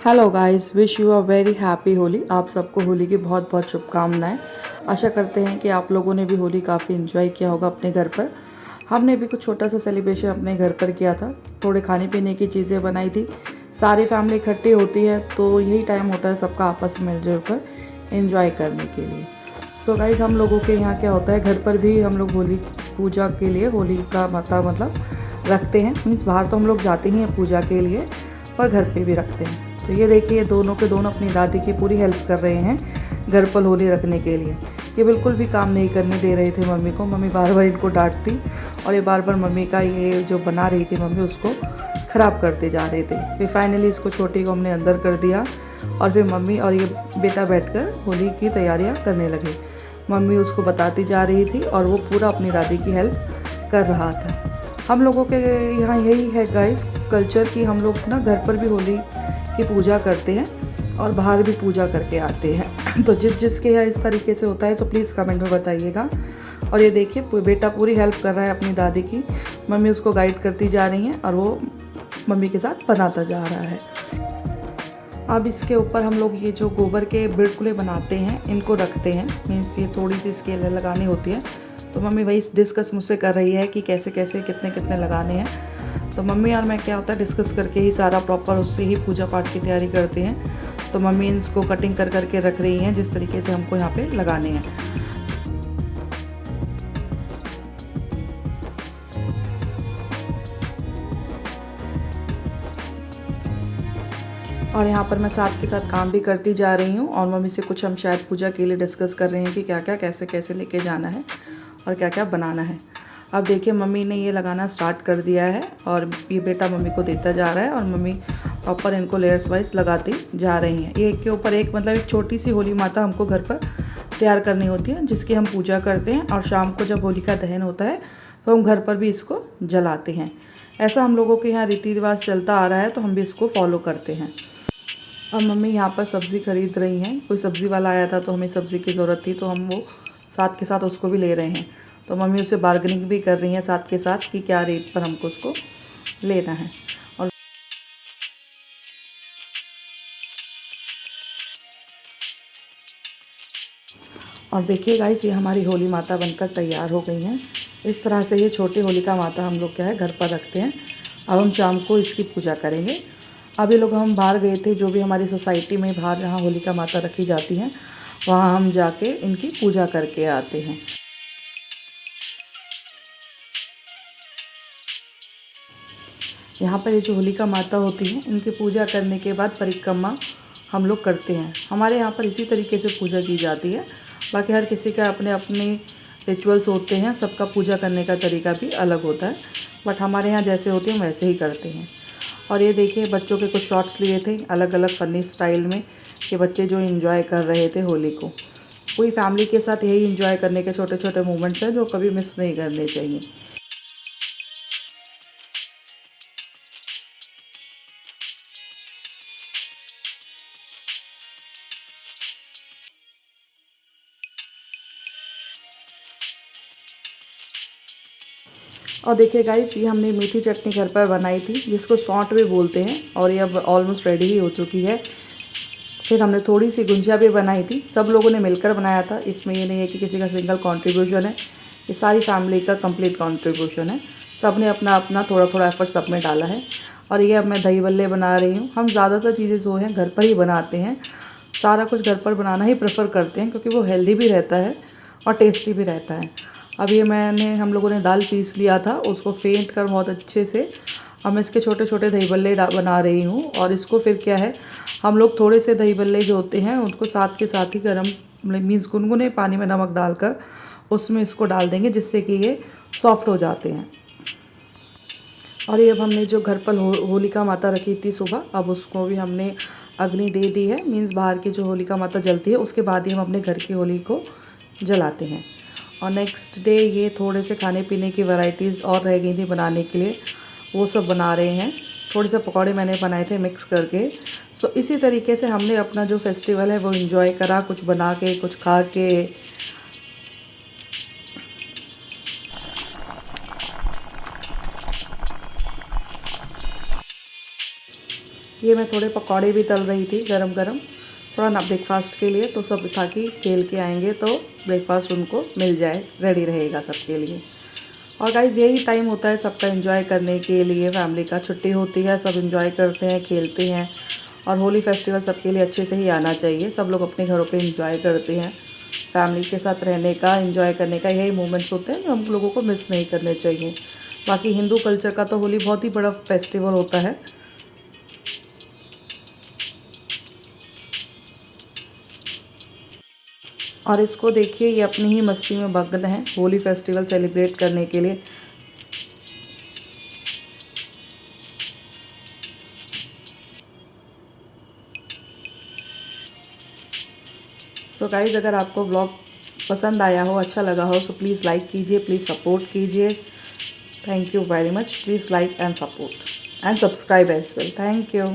Hello guys, wish you a very happy Holi. आप सबको होली की बहुत बहुत शुभकामनाएं। आशा करते हैं कि आप लोगों ने भी होली काफ़ी इन्जॉय किया होगा अपने घर पर। हमने भी कुछ छोटा सा सेलिब्रेशन अपने घर पर किया था। थोड़े खाने पीने की चीज़ें बनाई थी। सारी फैमिली इकट्ठी होती है तो यही टाइम होता है सबका आपस में मिलजुल कर इन्जॉय करने के लिए। सो गाइस, हम लोगों के यहाँ क्या होता है, घर पर भी हम लोग होली पूजा के लिए होली का मतलब रखते हैं। मीन्स बाहर तो हम लोग जाते ही हैं पूजा के लिए, पर घर पे भी रखते हैं। तो ये देखिए, दोनों के दोनों अपनी दादी की पूरी हेल्प कर रहे हैं घर पर होली रखने के लिए। ये बिल्कुल भी काम नहीं करने दे रहे थे मम्मी को। मम्मी बार बार इनको डांटती और ये बार बार मम्मी का ये जो बना रही थी मम्मी, उसको ख़राब करते जा रहे थे। फिर फाइनली इसको छोटी को हमने अंदर कर दिया और फिर मम्मी और ये बेटा बैठकर होली की तैयारियां करने लगे। मम्मी उसको बताती जा रही थी और वो पूरा अपनी दादी की हेल्प कर रहा था। हम लोगों के यहाँ यही है गाइस कल्चर कि हम लोग ना घर पर भी होली की पूजा करते हैं और बाहर भी पूजा करके आते हैं। तो जिसके यहाँ इस तरीके से होता है तो प्लीज़ कमेंट में बताइएगा। और ये देखिए, बेटा पूरी हेल्प कर रहा है अपनी दादी की। मम्मी उसको गाइड करती जा रही हैं और वो मम्मी के साथ बनाता जा रहा है। अब इसके ऊपर हम लोग ये जो गोबर के बिड़कुले बनाते हैं इनको रखते हैं। मीन्स ये थोड़ी सी स्केल लगानी होती है। तो मम्मी वही डिस्कस मुझसे कर रही है कि कैसे कैसे कितने कितने लगाने हैं। तो मम्मी और मैं क्या होता है डिस्कस करके ही सारा प्रॉपर उससे ही पूजा पाठ की तैयारी करते हैं। तो मम्मी इसको कटिंग कर करके रख रही हैं जिस तरीके से हमको यहाँ पे लगाने हैं। और यहाँ पर मैं साथ के साथ काम भी करती जा रही हूँ और मम्मी से कुछ हम शायद पूजा के लिए डिस्कस कर रहे हैं कि क्या क्या कैसे कैसे लेके जाना है और क्या क्या बनाना है। अब देखिए, मम्मी ने ये लगाना स्टार्ट कर दिया है और ये बेटा मम्मी को देता जा रहा है और मम्मी प्रॉपर इनको लेयर्स वाइज लगाती जा रही हैं। ये एक के ऊपर एक, मतलब एक छोटी सी होली माता हमको घर पर तैयार करनी होती है जिसकी हम पूजा करते हैं। और शाम को जब होली का दहन होता है तो हम घर पर भी इसको जलाते हैं। ऐसा हम लोगों के यहाँ रीति रिवाज चलता आ रहा है तो हम भी इसको फॉलो करते हैं। अब मम्मी यहाँ पर सब्ज़ी खरीद रही हैं। कोई सब्ज़ी वाला आया था तो हमें सब्ज़ी की ज़रूरत थी तो हम वो साथ के साथ उसको भी ले रहे हैं। तो मम्मी उससे बार्गेनिंग भी कर रही हैं साथ के साथ कि क्या रेट पर हमको उसको लेना है। और देखिए गाइस, ये हमारी होली माता बनकर तैयार हो गई हैं। इस तरह से ये छोटी होलिका माता हम लोग क्या है घर पर रखते हैं। अब हम शाम को इसकी पूजा करेंगे। अभी लोग हम बाहर गए थे, जो भी हमारी सोसाइटी में बाहर जहाँ होलिका माता रखी जाती हैं वहाँ हम जाके इनकी पूजा करके आते हैं। यहाँ पर ये जो होलिका माता होती हैं इनकी पूजा करने के बाद परिक्रमा हम लोग करते हैं। हमारे यहाँ पर इसी तरीके से पूजा की जाती है। बाकी हर किसी का अपने अपने रिचुअल्स होते हैं, सबका पूजा करने का तरीका भी अलग होता है। बट हमारे यहाँ जैसे होते हैं वैसे ही करते हैं। और ये देखिए, बच्चों के कुछ शॉट्स लिए थे अलग अलग फ़नी स्टाइल में कि बच्चे जो इन्जॉय कर रहे थे होली को। पूरी फैमिली के साथ यही इन्जॉय करने के छोटे छोटे मोमेंट्स हैं जो कभी मिस नहीं करने चाहिए। और देखिए गाइस, ये हमने मीठी चटनी घर पर बनाई थी जिसको सौंठ भी बोलते हैं और ये अब ऑलमोस्ट रेडी ही हो चुकी है। फिर हमने थोड़ी सी गुंजिया भी बनाई थी, सब लोगों ने मिलकर बनाया था। इसमें ये नहीं है कि किसी का सिंगल कंट्रीब्यूशन है, ये सारी फैमिली का कंप्लीट कंट्रीब्यूशन है। सब ने अपना अपना थोड़ा थोड़ा एफर्ट सब में डाला है। और ये अब मैं दही बल्ले बना रही हूँ। हम ज़्यादातर चीज़ें जो हैं घर पर ही बनाते हैं। सारा कुछ घर पर बनाना ही प्रेफर करते हैं क्योंकि वो हेल्दी भी रहता है और टेस्टी भी रहता है। अब ये हम लोगों ने दाल पीस लिया था, उसको फेंट कर बहुत अच्छे से अब मैं इसके छोटे छोटे दही बल्ले बना रही हूँ। और इसको फिर क्या है, हम लोग थोड़े से दही बल्ले जो होते हैं उनको साथ के साथ ही गर्म मीन्स गुनगुने पानी में नमक डालकर उसमें इसको डाल देंगे जिससे कि ये सॉफ्ट हो जाते हैं। और ये अब हमने जो घर पर होलिका माता रखी थी सुबह, अब उसको भी हमने अग्नि दे दी है। मीन्स बाहर की जो होलिका माता जलती है उसके बाद ही हम अपने घर की होली को जलाते हैं। और नेक्स्ट डे ये थोड़े से खाने पीने की वैरायटीज़ और रह गई थी बनाने के लिए, वो सब बना रहे हैं। थोड़े से पकौड़े मैंने बनाए थे मिक्स करके। सो इसी तरीके से हमने अपना जो फेस्टिवल है वो एंजॉय करा, कुछ बना के कुछ खा के। ये मैं थोड़े पकौड़े भी तल रही थी गरम गरम, थोड़ा ना ब्रेकफास्ट के लिए, तो सब ताकि खेल के आएंगे तो ब्रेकफास्ट उनको मिल जाए, रेडी रहेगा सबके लिए। और गाइज़ यही टाइम होता है सबका एंजॉय करने के लिए, फैमिली का छुट्टी होती है, सब एंजॉय करते हैं, खेलते हैं। और होली फेस्टिवल सबके लिए अच्छे से ही आना चाहिए। सब लोग अपने घरों पे एंजॉय करते हैं, फैमिली के साथ रहने का, एंजॉय करने का यही मोमेंट्स होते हैं जो हम लोगों को मिस नहीं करने चाहिए। बाकी हिंदू कल्चर का तो होली बहुत ही बड़ा फेस्टिवल होता है। और इसको देखिए, ये अपनी ही मस्ती में मग्न है होली फेस्टिवल सेलिब्रेट करने के लिए। सो गाइज़, अगर आपको व्लॉग पसंद आया हो, अच्छा लगा हो, सो प्लीज़ लाइक कीजिए, प्लीज़ सपोर्ट कीजिए। Thank you very much. Please like and support and subscribe as well. Thank you.